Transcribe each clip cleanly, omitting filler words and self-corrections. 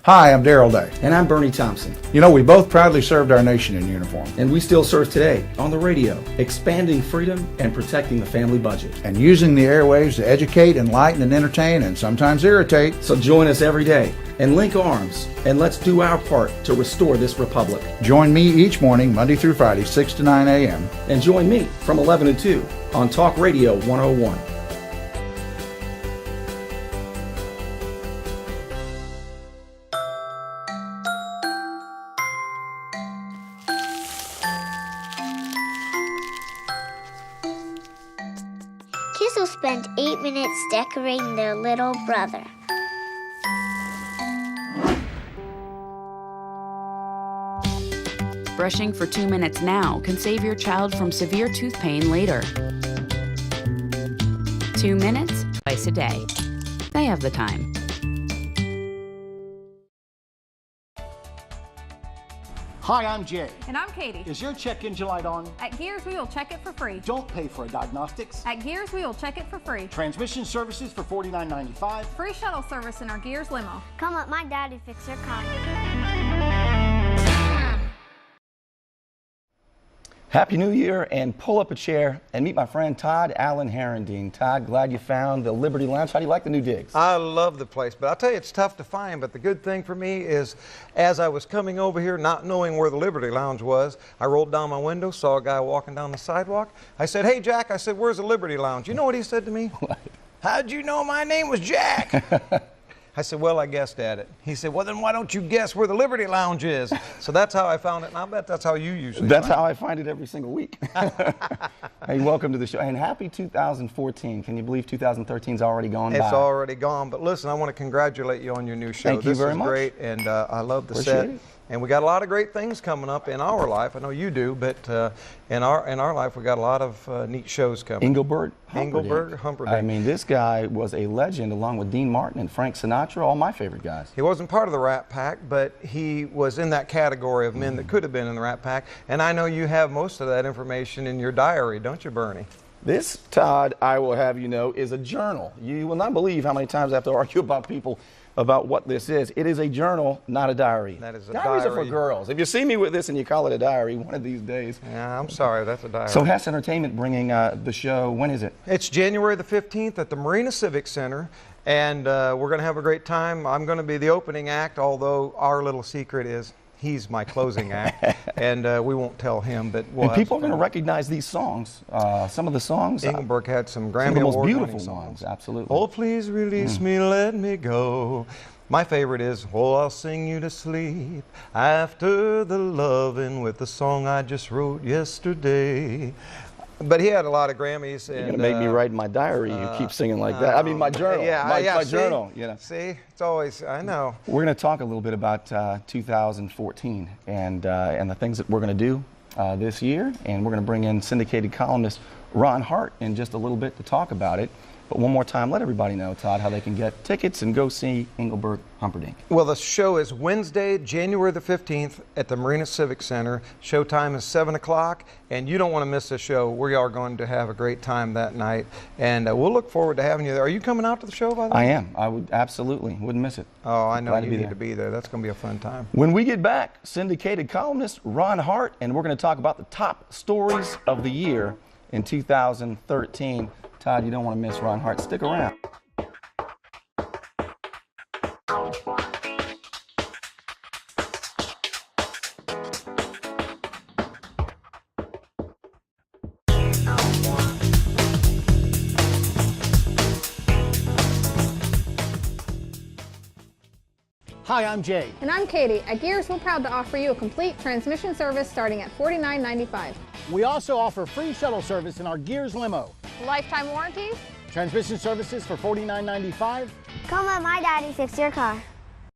Hi, I'm Darrell Day. And I'm Burnie Thompson. You know, we both proudly served our nation in uniform. And we still serve today on the radio, expanding freedom and protecting the family budget. And using the airwaves to educate, enlighten, and entertain, and sometimes irritate. So join us every day and link arms, and let's do our part to restore this republic. Join me each morning, Monday through Friday, 6 to 9 a.m. And join me from 11 to 2 on Talk Radio 101. Kids will spend 8 minutes decorating their little brother. Brushing for 2 minutes now can save your child from severe tooth pain later. 2 minutes, twice a day. They have the time. Hi, I'm Jay. And I'm Katie. Is your check engine light on? At Gears, we will check it for free. Don't pay for a diagnostics. At Gears, we will check it for free. Transmission services for $49.95. Free shuttle service in our Gears limo. Come let my daddy fix your car. Happy New Year, and pull up a chair and meet my friend Todd Allen Herendine. Todd, glad you found the Liberty Lounge. How do you like the new digs? I love the place, but I'll tell you, it's tough to find. But the good thing for me is, as I was coming over here, not knowing where the Liberty Lounge was, I rolled down my window, saw a guy walking down the sidewalk. I said, "Hey, Jack," I said, "where's the Liberty Lounge?" You know what he said to me? What? "How'd you know my name was Jack?" I said, "Well, I guessed at it." He said, "Well, then why don't you guess where the Liberty Lounge is?" So that's how I found it, and I bet that's how you usually That's find it. how I find it every single week. Hey, welcome to the show, and happy 2014. Can you believe 2013's already gone by? It's already gone, but listen, I want to congratulate you on your new show. Thank you very This much. is great, and I love the Appreciate set. it. And we got a lot of great things coming up in our life. I know you do, but in our life, we got a lot of neat shows coming. Engelbert Humperdinck. I mean, this guy was a legend along with Dean Martin and Frank Sinatra, all my favorite guys. He wasn't part of the Rat Pack, but he was in that category of men that could have been in the Rat Pack. And I know you have most of that information in your diary, don't you, Burnie? This, Todd, I will have you know, is a journal. You will not believe how many times I have to argue about people about what this is. It is a journal, not a diary. That is a Diaries diary. are for girls. If you see me with this and you call it a diary one of these days. Yeah, I'm sorry, that's a diary. So Hess Entertainment bringing the show, when is it? It's January the 15th at the Marina Civic Center, and we're going to have a great time. I'm going to be the opening act, although our little secret is he's my closing act, and we won't tell him. But we'll And people are going to recognize these songs. Some of the songs. Engelbert had some some Grammy of the most Award-winning beautiful songs. songs, absolutely. Oh, please release me, let me go. My favorite is, oh, I'll sing you to sleep after the loving with the song I just wrote yesterday. But he had a lot of Grammys. You're And going to make me write in my diary. You keep singing like that. I mean, my journal. My see? journal. You know. See, it's always, I know. We're going to talk a little bit about 2014 and the things that we're going to do this year. And we're going to bring in syndicated columnist Ron Hart in just a little bit to talk about it. But one more time, let everybody know, Todd, how they can get tickets and go see Engelbert Humperdinck. Well, the show is Wednesday, January the 15th at the Marina Civic Center. Showtime is 7 o'clock, and you don't want to miss the show. We are going to have a great time that night, and we'll look forward to having you there. Are you coming out to the show, by the way? I am. I would absolutely. Wouldn't miss it. Oh, I know Glad to you be need there. to be there. That's going to be a fun time. When we get back, syndicated columnist Ron Hart, and we're going to talk about the top stories of the year in 2013. Todd, you don't want to miss Ron Hart. Stick around. Hi, I'm Jay. And I'm Katie. At Gears, we're proud to offer you a complete transmission service starting at $49.95. We also offer free shuttle service in our Gears limo. Lifetime warranties. Transmission services for $49.95. Come let my daddy fix your car.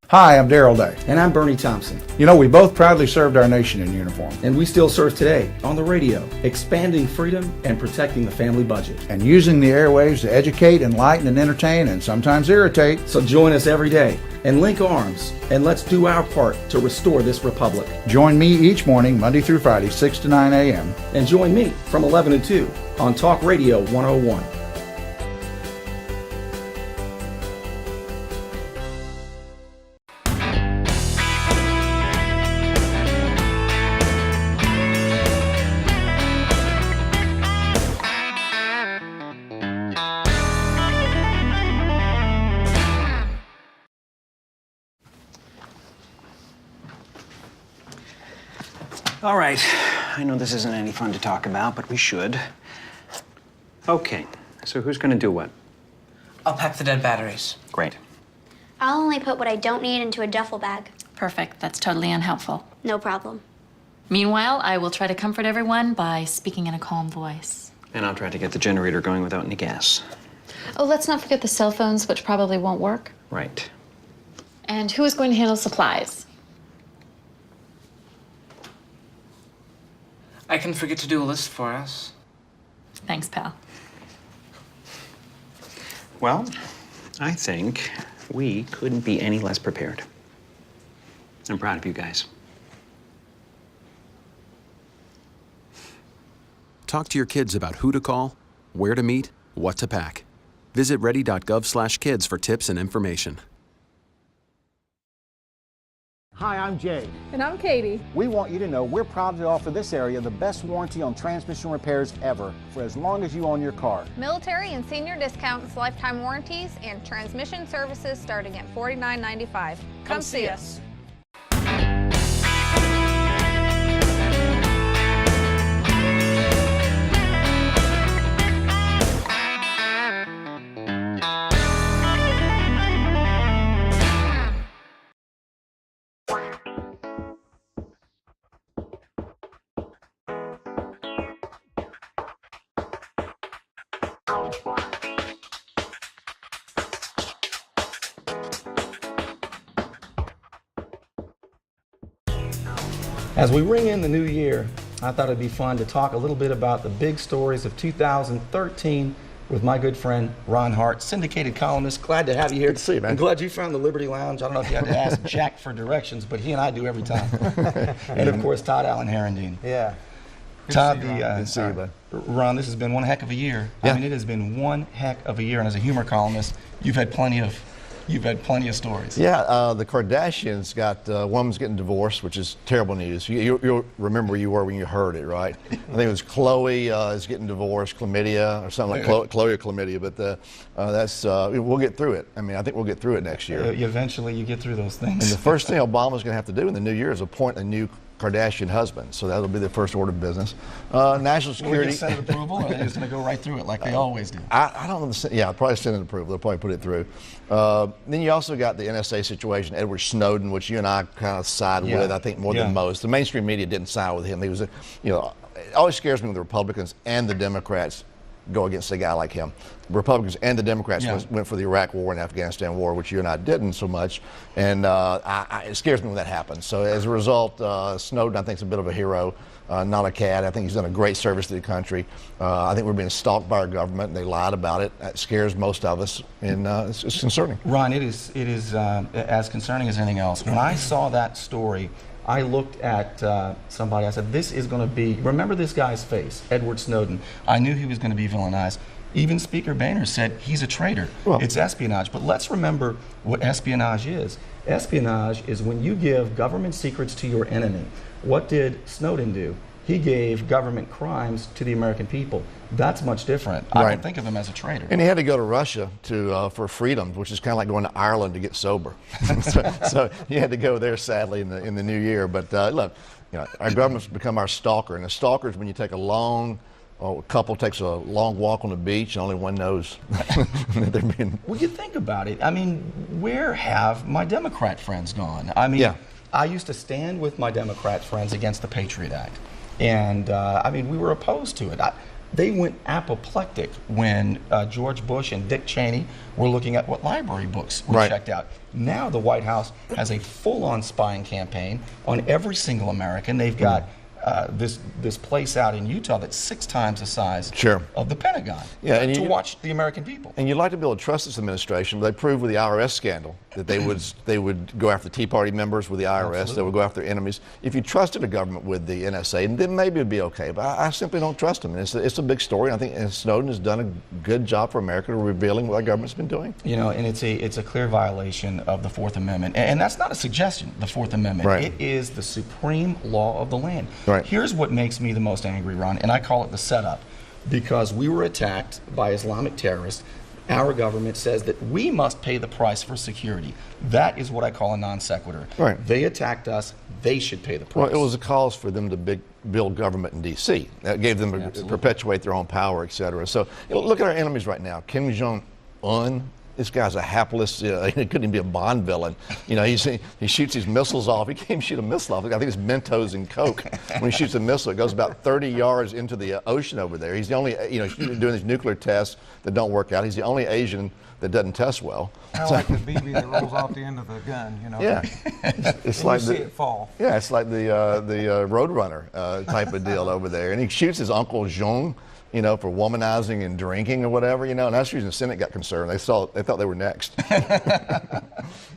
Hi, I'm Darrell Day. And I'm Burnie Thompson. You know, we both proudly served our nation in uniform. And we still serve today on the radio, expanding freedom and protecting the family budget. And using the airwaves to educate, enlighten, and entertain, and sometimes irritate. So join us every day and link arms, and let's do our part to restore this republic. Join me each morning, Monday through Friday, 6 to 9 a.m. And join me from 11 to 2 on Talk Radio 101. All right. I know this isn't any fun to talk about, but we should. Okay, so who's gonna do what? I'll pack the dead batteries. Great. I'll only put what I don't need into a duffel bag. Perfect. That's totally unhelpful. No problem. Meanwhile, I will try to comfort everyone by speaking in a calm voice. And I'll try to get the generator going without any gas. Oh, let's not forget the cell phones, which probably won't work. Right. And who is going to handle supplies? I can forget to do a list for us. Thanks, pal. Well, I think we couldn't be any less prepared. I'm proud of you guys. Talk to your kids about who to call, where to meet, what to pack. Visit ready.gov/kids for tips and information. Hi, I'm Jay. And I'm Katie. We want you to know we're proud to offer this area the best warranty on transmission repairs ever for as long as you own your car. Military and senior discounts, lifetime warranties, and transmission services starting at $49.95. Come see us. As we ring in the new year, I thought it'd be fun to talk a little bit about the big stories of 2013 with my good friend Ron Hart, syndicated columnist. Glad to have you here. Good to see you, man. I'm glad you found the Liberty Lounge. I don't know if you had to ask Jack for directions, but he and I do every time. And of course, Todd Allen Herendeen. Yeah. Todd, Good to see you, bud. Ron, this has been one heck of a year. Yeah. I mean, it has been one heck of a year. And as a humor columnist, you've had plenty of stories. Yeah, the Kardashians got, one woman's getting divorced, which is terrible news. You'll remember where you were when you heard it, right? I think it was Chloe is getting divorced, chlamydia, or something like Chloe or chlamydia, but that's, we'll get through it. I mean, I think we'll get through it next year. Eventually you get through those things. And the first thing Obama's going to have to do in the new year is appoint a new Kardashian husband, so that'll be the first order of business. National security. Will they get Senate approval, or are they just going to go right through it like they always do? I don't know. Yeah, probably Senate approval. They'll probably put it through. Then you also got the NSA situation, Edward Snowden, which you and I kind of side with, I think, more than most. The mainstream media didn't side with him. He was, it always scares me when the Republicans and the Democrats go against a guy like him. The Republicans and the Democrats went for the Iraq War and Afghanistan War, which you and I didn't so much, and it scares me when that happens. So as a result, Snowden, I think, is a bit of a hero, not a cad. I think he's done a great service to the country. I think we're being stalked by our government, and they lied about it. That scares most of us, and it's concerning. Ron, it is as concerning as anything else. When I saw that story, I looked at somebody, I said, this is going to be, remember this guy's face, Edward Snowden. I knew he was going to be villainized. Even Speaker Boehner said he's a traitor. Well, it's espionage. But let's remember what espionage is. Espionage is when you give government secrets to your enemy. What did Snowden do? He gave government crimes to the American people. That's much different. I don't think of him as a traitor. And he had to go to Russia for freedom, which is kind of like going to Ireland to get sober. so he had to go there, sadly, in the new year. But look, our government's become our stalker, and a stalker is when you take a couple takes a long walk on the beach and only one knows that they're being. Well, you think about it. I mean, where have my Democrat friends gone? I mean, I used to stand with my Democrat friends against the Patriot Act. And, I mean, we were opposed to it. They went apoplectic when George Bush and Dick Cheney were looking at what library books were checked out. Now the White House has a full-on spying campaign on every single American. They've got this place out in Utah that's 6 times the size of the Pentagon to watch the American people. And you'd like to be able to trust this administration, but they proved with the IRS scandal that they would go after Tea Party members with the IRS. Absolutely. They would go after their enemies. If you trusted a government with the NSA, then maybe it'd be okay. But I simply don't trust them. And it's a big story. I think Snowden has done a good job for America revealing what our government's been doing. And it's a clear violation of the Fourth Amendment. And that's not a suggestion, the Fourth Amendment. It is the supreme law of the land. Here's what makes me the most angry, Ron, and I call it the setup, because we were attacked by Islamic terrorists. our government says that we must pay the price for security. That is what I call a non sequitur. Right. They attacked us. They should pay the price. Well, it was a cause for them to build government in D.C. That gave them to perpetuate their own power, et cetera. So look at our enemies right now. Kim Jong-un. This guy's a hapless, he couldn't even be a Bond villain. You know, he shoots these missiles off. He can't even shoot a missile off. I think it's Mentos and Coke. When he shoots a missile, it goes about 30 yards into the ocean over there. He's the only, doing these nuclear tests that don't work out. He's the only Asian that doesn't test well. Kind of like the BB that rolls off the end of the gun, you know. Yeah, it's like you see it fall. Yeah, it's like the Roadrunner type of deal over there. And he shoots his Uncle Jong, for womanizing and drinking or whatever, and that's the reason the Senate got concerned. They thought they were next.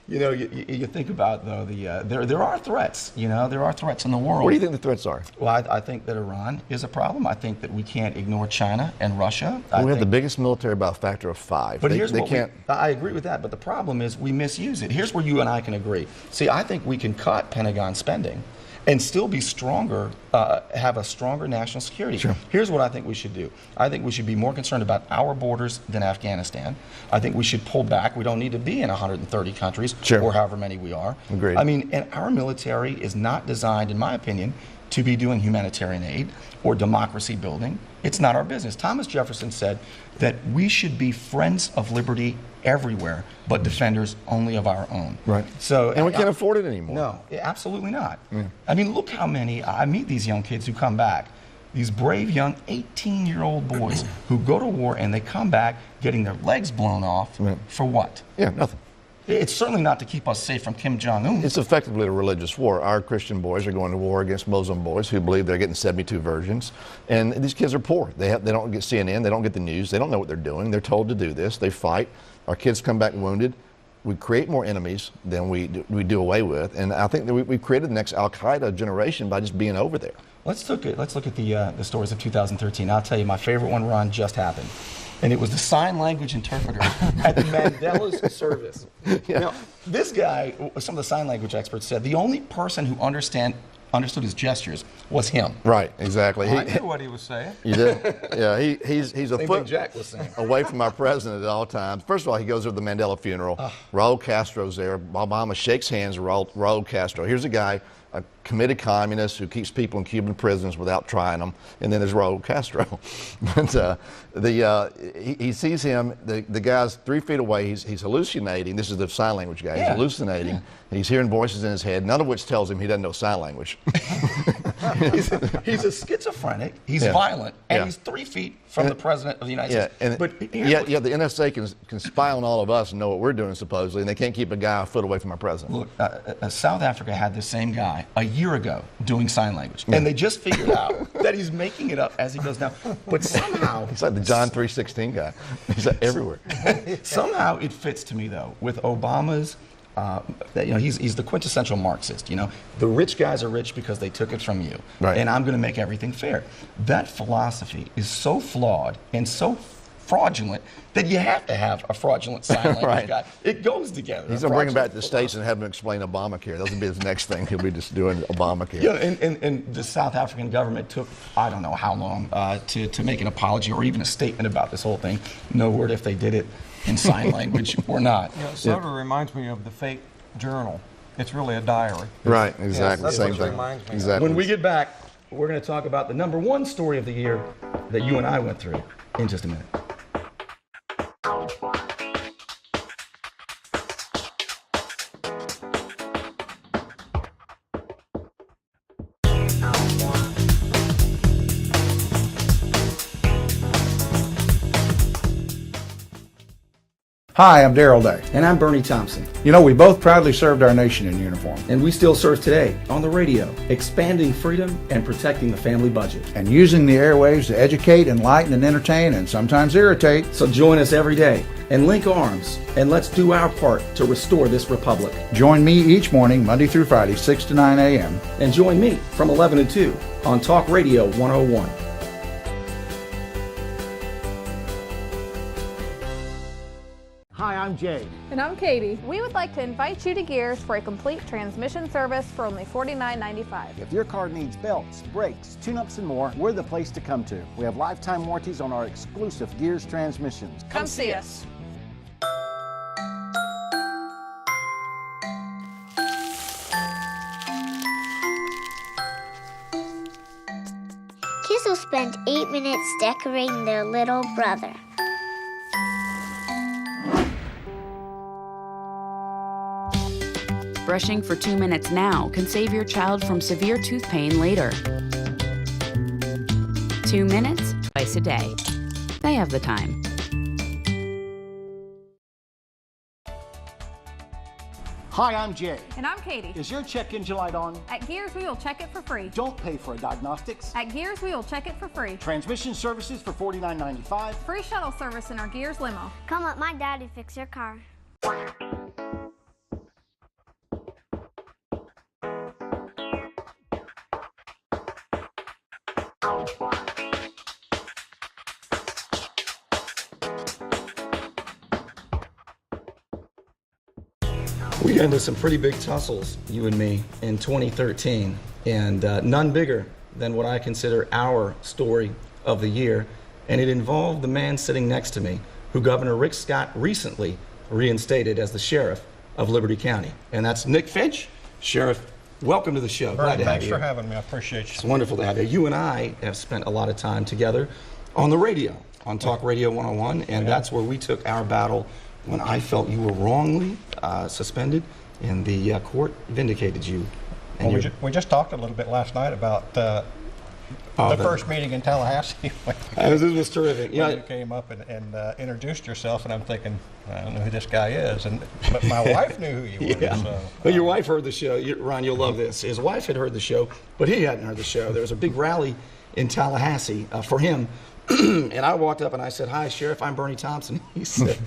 You think about, though, there are threats, there are threats in the world. What do you think the threats are? Well, I think that Iran is a problem. I think that we can't ignore China and Russia. We have the biggest military by a factor of 5. But I agree with that, but the problem is we misuse it. Here's where you and I can agree. See, I think we can cut Pentagon spending and still be stronger, have a stronger national security. Sure. Here's what I think we should do. I think we should be more concerned about our borders than Afghanistan. I think we should pull back. We don't need to be in 130 countries, or however many we are. Agreed. I mean, and our military is not designed, in my opinion, to be doing humanitarian aid or democracy building. It's not our business. Thomas Jefferson said that we should be friends of liberty everywhere, but defenders only of our own. Right. And we can't afford it anymore. No, absolutely not. Yeah. I mean, look how many, I meet these young kids who come back, these brave young 18-year-old boys who go to war and they come back getting their legs blown off for what? Yeah, nothing. It's certainly not to keep us safe from Kim Jong-un. It's effectively a religious war. Our Christian boys are going to war against Muslim boys who believe they're getting 72 virgins. And these kids are poor. They don't get CNN. They don't get the news. They don't know what they're doing. They're told to do this. They fight. Our kids come back wounded. We create more enemies than we do away with. And I think that we created the next Al-Qaeda generation by just being over there. Let's look at the stories of 2013. I'll tell you, my favorite one, Ron, just happened. And it was the sign language interpreter at the Mandela's service. Yeah. Now, this guy, some of the sign language experts said the only person who understood his gestures was him. Right, exactly. I knew what he was saying. You did? Yeah, he's a Same foot thing Jack was saying. away from our president at all times. First of all, he goes to the Mandela funeral. Raul Castro's there. Obama shakes hands with Raul Castro. Here's a guy, a committed communist who keeps people in Cuban prisons without trying them. And then there's Raul Castro. But he sees him, the guy's 3 feet away. He's hallucinating. This is the sign language guy. He's hallucinating. And he's hearing voices in his head, none of which tells him he doesn't know sign language. He's a schizophrenic, he's violent, and he's 3 feet from the president of the United States. And the NSA can spy on all of us and know what we're doing, supposedly, and they can't keep a guy a foot away from our president. Look, South Africa had this same guy a year ago doing sign language, and they just figured out that he's making it up as he goes down. But somehow... He's like the John 3:16 guy. He's everywhere. Somehow it fits to me, though, with Obama's... he's the quintessential Marxist. The rich guys are rich because they took it from you, and I'm going to make everything fair. That philosophy is so flawed and so fraudulent that you have to have a fraudulent sign language guy. It goes together. He's going to bring him back to the States and have him explain Obamacare. That'll be his next thing. He'll be just doing Obamacare. Yeah, and the South African government took, I don't know how long, to make an apology or even a statement about this whole thing. No word if they did it in sign language or not. It sort of reminds me of the fake journal. It's really a diary. Right, exactly. Yes, Same thing. Exactly. When we get back, we're going to talk about the #1 story of the year that you and I went through in just a minute. Hi, I'm Darrell Day. And I'm Burnie Thompson. We both proudly served our nation in uniform. And we still serve today on the radio, expanding freedom and protecting the family budget. And using the airwaves to educate, enlighten, and entertain, and sometimes irritate. So join us every day and link arms, and let's do our part to restore this republic. Join me each morning, Monday through Friday, 6 to 9 a.m. And join me from 11 to 2 on Talk Radio 101. Hi, I'm Jay. And I'm Katie. We would like to invite you to Gears for a complete transmission service for only $49.95. If your car needs belts, brakes, tune-ups, and more, we're the place to come to. We have lifetime warranties on our exclusive Gears transmissions. Come see us. spend 8 minutes decorating their little brother. Brushing for 2 minutes now can save your child from severe tooth pain later. 2 minutes, twice a day. They have the time. Hi, I'm Jay. And I'm Katie. Is your check engine light on? At Gears, we will check it for free. Don't pay for a diagnostics. At Gears, we will check it for free. Transmission services for $49.95. Free shuttle service in our Gears limo. Come let my daddy fix your car. We got into some pretty big tussles, you and me, in 2013, and none bigger than what I consider our story of the year, and it involved the man sitting next to me, who Governor Rick Scott recently reinstated as the sheriff of Liberty County, and that's Nick Finch. Sheriff, welcome to the show. Glad to have Thanks you. for having me. I appreciate you. It's wonderful to have you. You and I have spent a lot of time together on the radio, on Talk Radio 101, and that's where we took our battle when I felt you were wrongly suspended, and the court vindicated you. And Well, we just talked a little bit last night about the first meeting in Tallahassee. This was terrific. When you came up and introduced yourself, and I'm thinking, I don't know who this guy is, but my wife knew who you were. Yeah. So, Well, your wife heard the show. Ron, you'll love this. His wife had heard the show, but he hadn't heard the show. There was a big rally in Tallahassee for him, and I walked up and I said, "Hi, Sheriff, I'm Burnie Thompson." He said,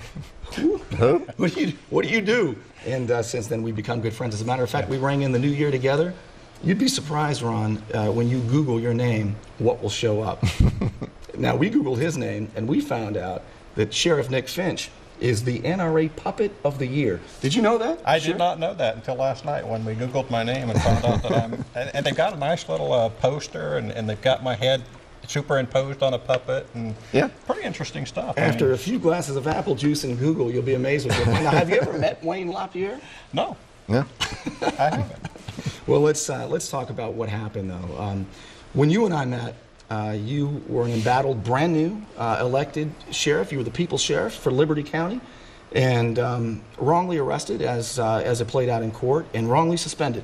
what do you do? And since then, we've become good friends. As a matter of fact, we rang in the new year together. You'd be surprised, Ron, when you Google your name, what will show up. Now, we Googled his name, and we found out that Sheriff Nick Finch is the NRA Puppet of the Year. Did you know that? I did not know that until last night when we Googled my name and found out that I'm. And they've got a nice little poster, and they've got my head superimposed on a puppet, and pretty interesting stuff. After a few glasses of apple juice in Google, you'll be amazed with it. Now, have you ever met Wayne LaPierre? No. Yeah. I haven't. Well, let's talk about what happened, though. When you and I met, you were an embattled, brand new elected sheriff. You were the people's sheriff for Liberty County, and wrongly arrested, as it played out in court, and wrongly suspended.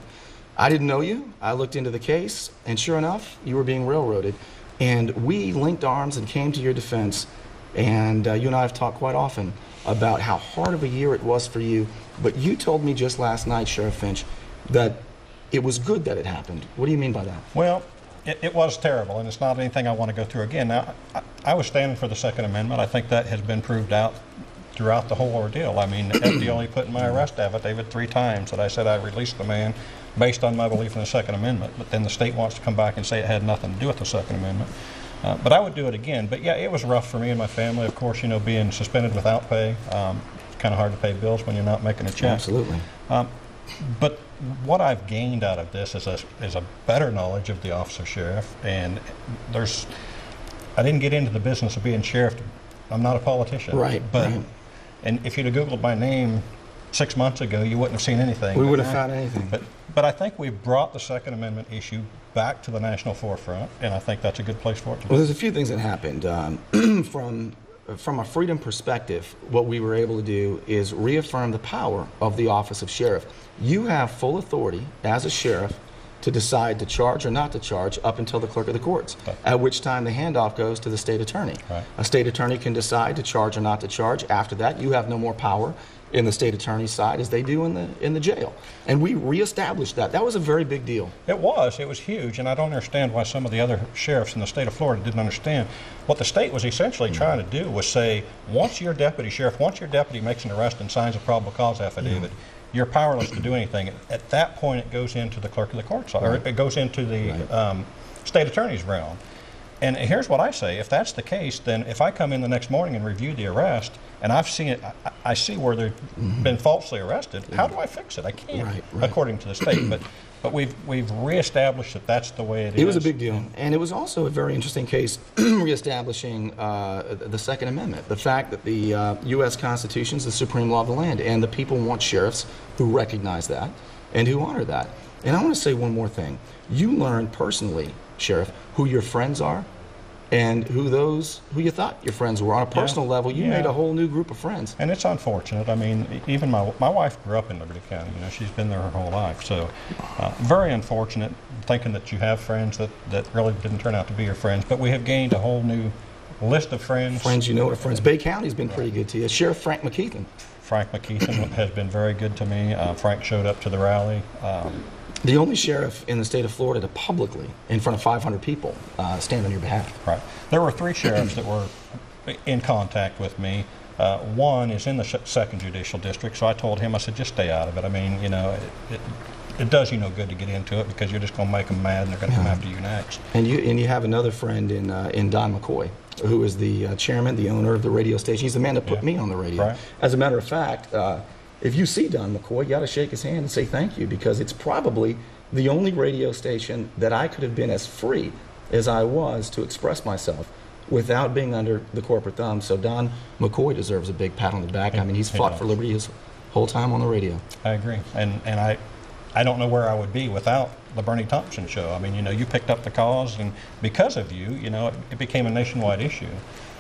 I didn't know you. I looked into the case, and sure enough, you were being railroaded. And we linked arms and came to your defense. And you and I have talked quite often about how hard of a year it was for you. But you told me just last night, Sheriff Finch, that it was good that it happened. What do you mean by that? Well, it was terrible, and it's not anything I want to go through again. Now, I was standing for the Second Amendment. I think that has been proved out throughout the whole ordeal. I mean, the FD only put in my arrest affidavit 3 times that I said I released the man based on my belief in the Second Amendment, but then the state wants to come back and say it had nothing to do with the Second Amendment. But I would do it again. But yeah, it was rough for me and my family. Of course, you know, being suspended without pay, it's kind of hard to pay bills when you're not making a check. Absolutely. But what I've gained out of this is a better knowledge of the office of sheriff, and I didn't get into the business of being sheriff. I'm not a politician. Right. But and if you'd have Googled my name 6 months ago, you wouldn't have seen anything. We wouldn't have found anything. But I think we've brought the Second Amendment issue back to the national forefront, and I think that's a good place for it to be. Well, there's a few things that happened. From a freedom perspective, what we were able to do is reaffirm the power of the office of sheriff. You have full authority as a sheriff to decide to charge or not to charge up until the clerk of the courts, at which time the handoff goes to the state attorney. Right. A state attorney can decide to charge or not to charge. After that, you have no more power in the state attorney's side as they do in the jail. And we reestablished that. That was a very big deal. It was huge, and I don't understand why some of the other sheriffs in the state of Florida didn't understand. What the state was essentially trying to do was say, once your deputy makes an arrest and signs a probable cause affidavit, you're powerless to do anything. At that point, it goes into the clerk of the courts, or it goes into the state attorney's realm. And here's what I say: if that's the case, then if I come in the next morning and review the arrest, and I've seen it, I see where they've been falsely arrested. How do I fix it? I can't, according to the state. But we've reestablished that that's the way it is. It was a big deal, and it was also a very interesting case, reestablishing the Second Amendment. The fact that the U.S. Constitution is the supreme law of the land, and the people want sheriffs who recognize that and who honor that. And I want to say one more thing. You learned personally, Sheriff, who your friends are and who you thought your friends were. On a personal level, you made a whole new group of friends. And it's unfortunate. I mean, even my wife grew up in Liberty County. You know, she's been there her whole life. So very unfortunate thinking that you have friends that really didn't turn out to be your friends. But we have gained a whole new list of friends. Friends you know are friends. Bay County's been pretty good to you. Sheriff Frank McKeithen. Frank McKeithen has been very good to me. Frank showed up to the rally. The only sheriff in the state of Florida to publicly, in front of 500 people, stand on your behalf. Right. There were 3 sheriffs that were in contact with me. One is in the 2nd Judicial District, so I told him, I said, just stay out of it. I mean, you know, it does you no good to get into it because you're just going to make them mad and they're going to come after you next. And you have another friend in Don McCoy, who is the chairman, the owner of the radio station. He's the man that put me on the radio. Right. As a matter of fact, if you see Don McCoy, you got to shake his hand and say thank you, because it's probably the only radio station that I could have been as free as I was to express myself without being under the corporate thumb. So Don McCoy deserves a big pat on the back. I mean, he's fought for liberty his whole time on the radio. I agree. And I don't know where I would be without the Burnie Thompson show. I mean, you know, you picked up the cause, and because of you, you know, it became a nationwide issue.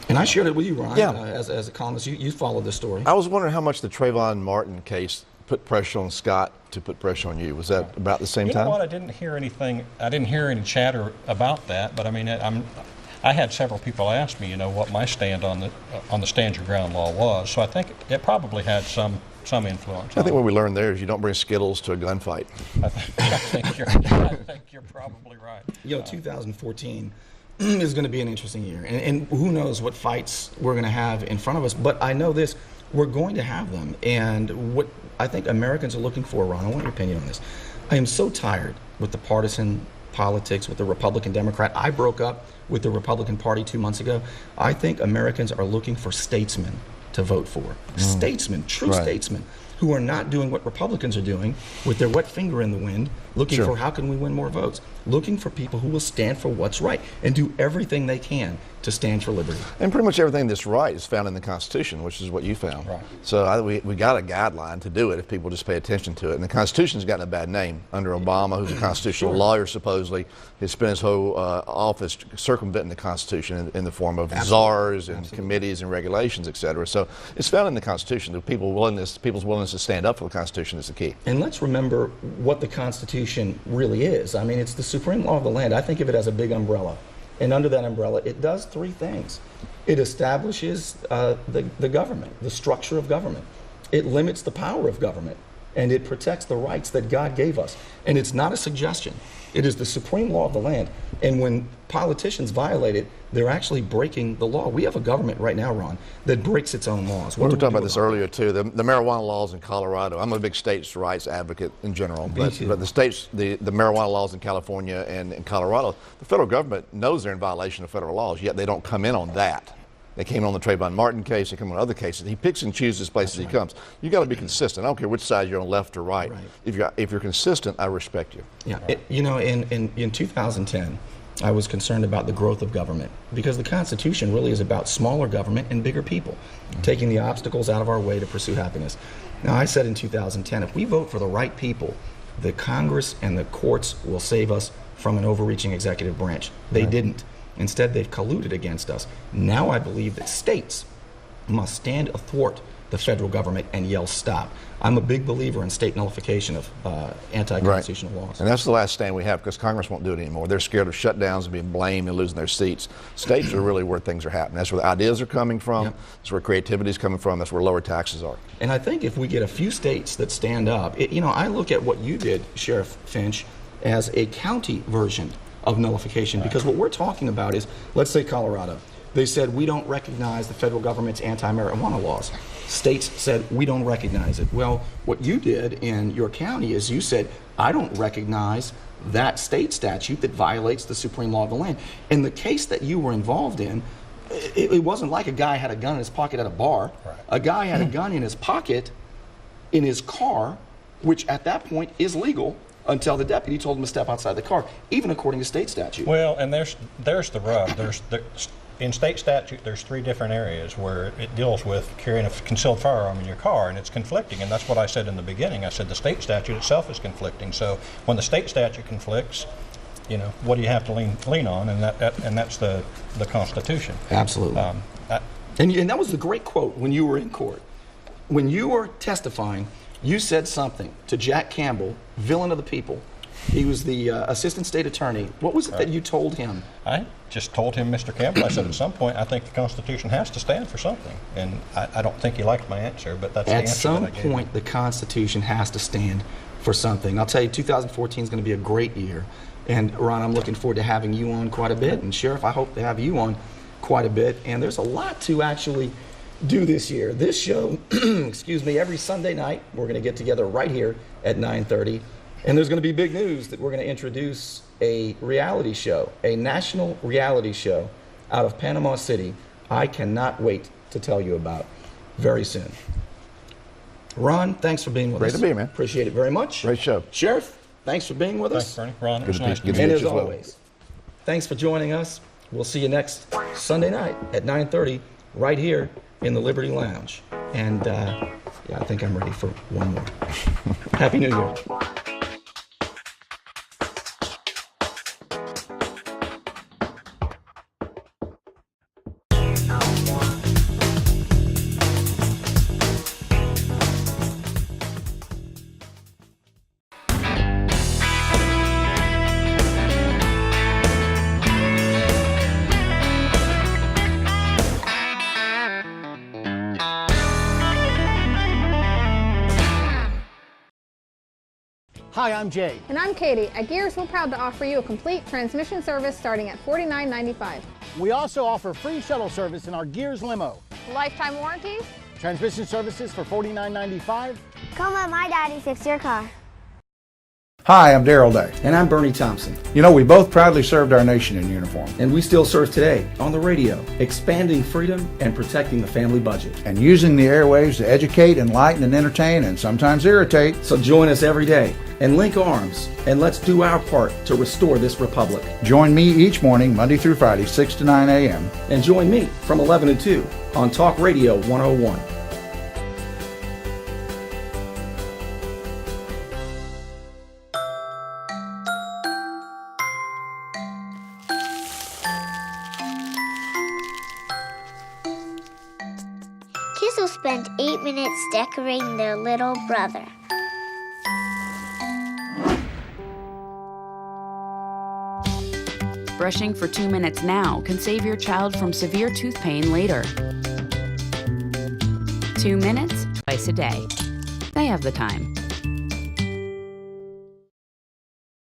And I shared it with you, Ron, as a columnist. You followed the story. I was wondering how much the Trayvon Martin case put pressure on Scott to put pressure on you. Was that about the same time? You know what? I didn't hear anything. I didn't hear any chatter about that. But I mean, I had several people ask me, you know, what my stand on the stand your ground law was. So I think it probably had some influence. I think what we learned there is you don't bring Skittles to a gunfight. I think you're probably right. You know, 2014 is going to be an interesting year, and who knows what fights we're going to have in front of us. But I know this: we're going to have them. And what I think Americans are looking for, Ron, I want your opinion on this. I am so tired with the partisan politics, with the Republican Democrat. I broke up with the Republican Party 2 months ago. I think Americans are looking for statesmen to vote for. Statesmen, true statesmen, who are not doing what Republicans are doing with their wet finger in the wind, looking for how can we win more votes, looking for people who will stand for what's right and do everything they can to stand for liberty. And pretty much everything that's right is found in the Constitution, which is what you found. Right. So we got a guideline to do it if people just pay attention to it. And the Constitution's gotten a bad name under Obama, who's a constitutional lawyer, supposedly. He spent his whole office circumventing the Constitution in the form of czars and committees and regulations, et cetera. So it's found in the Constitution. People's willingness to stand up for the Constitution is the key. And let's remember what the Constitution really is. I mean, it's the supreme law of the land. I think of it as a big umbrella. And under that umbrella, it does 3 things. It establishes the government, the structure of government. It limits the power of government, and it protects the rights that God gave us. And it's not a suggestion. It is the supreme law of the land. And when politicians violate it, they're actually breaking the law. We have a government right now, Ron, that breaks its own laws. We were talking about this earlier, too. The marijuana laws in Colorado. I'm a big states' rights advocate in general. But the states, the marijuana laws in California and in Colorado, the federal government knows they're in violation of federal laws, yet they don't come in on that. They came on the Trayvon Martin case. They come on other cases. He picks and chooses places he comes. You got to be consistent. I don't care which side you're on, left or right. If you're consistent, I respect you. Yeah. You know, in 2010, I was concerned about the growth of government, because the Constitution really is about smaller government and bigger people, taking the obstacles out of our way to pursue happiness. Now, I said in 2010, if we vote for the right people, the Congress and the courts will save us from an overreaching executive branch. They didn't. Instead, they've colluded against us. Now I believe that states must stand athwart the federal government and yell stop. I'm a big believer in state nullification of anti-constitutional laws. And that's the last stand we have, because Congress won't do it anymore. They're scared of shutdowns and being blamed and losing their seats. States are really where things are happening. That's where the ideas are coming from. That's where creativity is coming from. That's where lower taxes are. And I think if we get a few states that stand up, you know, I look at what you did, Sheriff Finch, as a county version of nullification, because what we're talking about is, let's say Colorado. They said, we don't recognize the federal government's anti-marijuana laws. States said, we don't recognize it. Well, what you did in your county is you said, I don't recognize that state statute that violates the supreme law of the land. In the case that you were involved in, it wasn't like a guy had a gun in his pocket at a bar. A guy had a gun in his pocket in his car, which at that point is legal, until the deputy told him to step outside the car, even according to state statute. Well, and there's the rub. In state statute, there's 3 different areas where it deals with carrying a concealed firearm in your car, and it's conflicting. And that's what I said in the beginning. I said the state statute itself is conflicting. So when the state statute conflicts, you know, what do you have to lean on? And that's the Constitution. Absolutely. And that was the great quote when you were in court. When you were testifying, you said something to Jack Campbell, villain of the people. He was the assistant state attorney. What was it that you told him? I just told him, Mr. Campbell, I said at some point I think the Constitution has to stand for something. And I don't think he liked my answer, but that's the answer that I gave. At some point, the Constitution has to stand for something. I'll tell you, 2014 is going to be a great year. And Ron, I'm looking forward to having you on quite a bit. And Sheriff, I hope to have you on quite a bit. And there's a lot to actually do this year. This show, excuse me, every Sunday night, we're going to get together right here at 9:30. And there's going to be big news that we're going to introduce a reality show, a national reality show out of Panama City. I cannot wait to tell you about very soon. Ron, thanks for being with us. Great to be, man. Appreciate it very much. Great show. Sheriff, thanks for being with us. Thanks, Bernie. Ron, it was nice to meet meet And you as as well. always, thanks for joining us. We'll see you next Sunday night at 9:30 right here in the Liberty Lounge. And yeah, I think I'm ready for one more. Happy New Year. Hi, I'm Jay. And I'm Katie. At Gears, we're proud to offer you a complete transmission service starting at $49.95. We also offer free shuttle service in our Gears limo. Lifetime warranties. Transmission services for $49.95. Come let my daddy fix your car. Hi, I'm Daryl Day. And I'm Burnie Thompson. You know, we both proudly served our nation in uniform. And we still serve today on the radio, expanding freedom and protecting the family budget. And using the airwaves to educate, enlighten, and entertain, and sometimes irritate. So join us every day and link arms, and let's do our part to restore this republic. Join me each morning, Monday through Friday, 6 to 9 a.m. And join me from 11 to 2 on Talk Radio 101. Kids will spend 8 minutes decorating their little brother. Brushing for 2 minutes now can save your child from severe tooth pain later. 2 minutes, twice a day. They have the time.